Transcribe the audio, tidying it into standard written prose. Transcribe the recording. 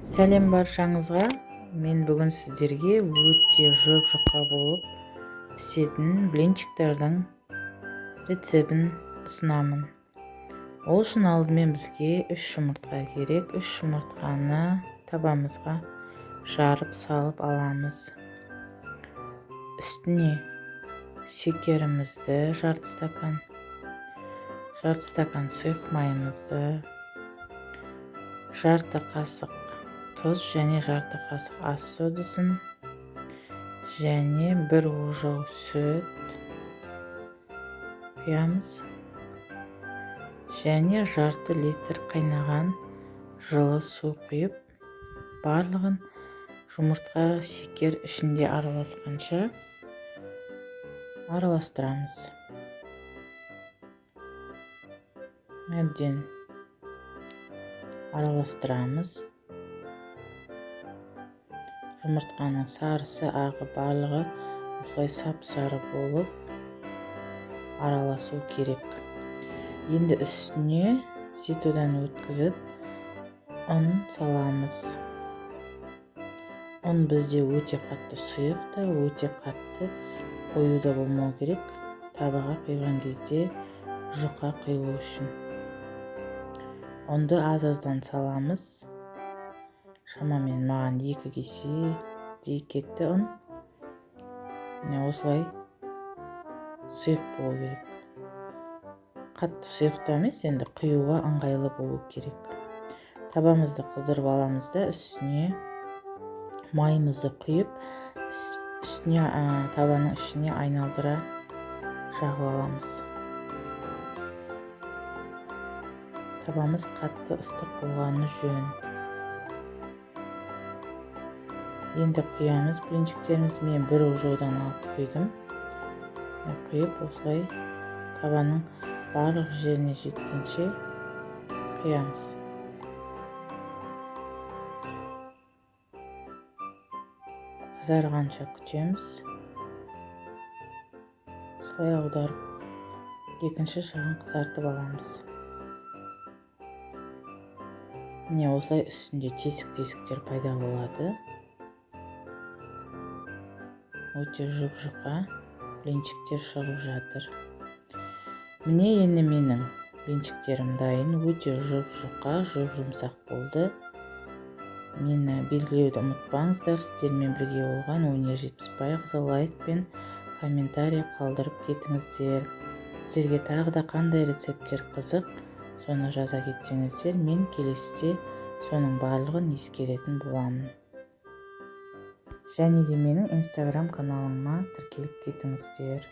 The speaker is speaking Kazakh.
Сәлем баршаңызға. Мен бүгін сіздерге өте жұп-жұқа болып пісетін блинчиктердің рецебін ұсынамын. Ол үшін алдымен бізге 3 жұмыртқа керек. 3 жұмыртқаны табамызға жарып салып аламыз. Үстіне шекерімізді жарты стакан сұйық майымызды, жарты қасық тұз және жарты қасық ас содасын және 1 ожау сүт құямыз және жарты литр қайнаған жылы су құйып, барлығын жұмыртқа шекер ішінде араласқанша араластырамыз. Әбден араластырамыз. Жұмыртқаның сарысы, ағы барлығы осылай сап-сары болып араласу керек. Енді үстіне ситодан өткізіп ұн саламыз. Ұн бізде өте қатты сұйық та, өте қатты қою да болмау керек. Табаға құйған кезде жұқа құйылу үшін. Ұнды аз-аздан саламыз. Шамамен маған 2 кеседей кетті ұн. Осылай сұйық болу керек. Қатты сұйық та емес, енді құюға ыңғайлы болу керек. Табамызды қыздырып аламыз да үстіне майымызды құйып, табаның ішіне айналдыра жағып аламыз. Табамыз қатты ыстық болғаны жөн. Енді құямыз блинчиктеріміз. Мен 1 ожаудан алып құйдым. Құйып осылай табаның барлық жеріне жеткенше құямыз. Қызарғанша күтеміз. Осылай аударып, екінші жағын қызартып аламыз. Міне осылай үстінде тесік-тесіктер пайда болады. Өте жұп-жұқа блинчиктер шығып жатыр. Міне енді менің блинчиктерім дайын. Өте жұп-жұқа, жұп-жұмсақ болды. Мені белгілеуді ұмытпаңыздар. Сіздермен бірге болған Өнер Жетпісбайқызы. Лайк пен комментарий қалдырып кетіңіздер. Сіздерге тағы да қандай рецепттер қызық, соны жаза кетсеңіздер, мен келесіде соның барлығын ескеретін боламын. Және де менің Instagram каналыма тіркеліп кетіңіздер.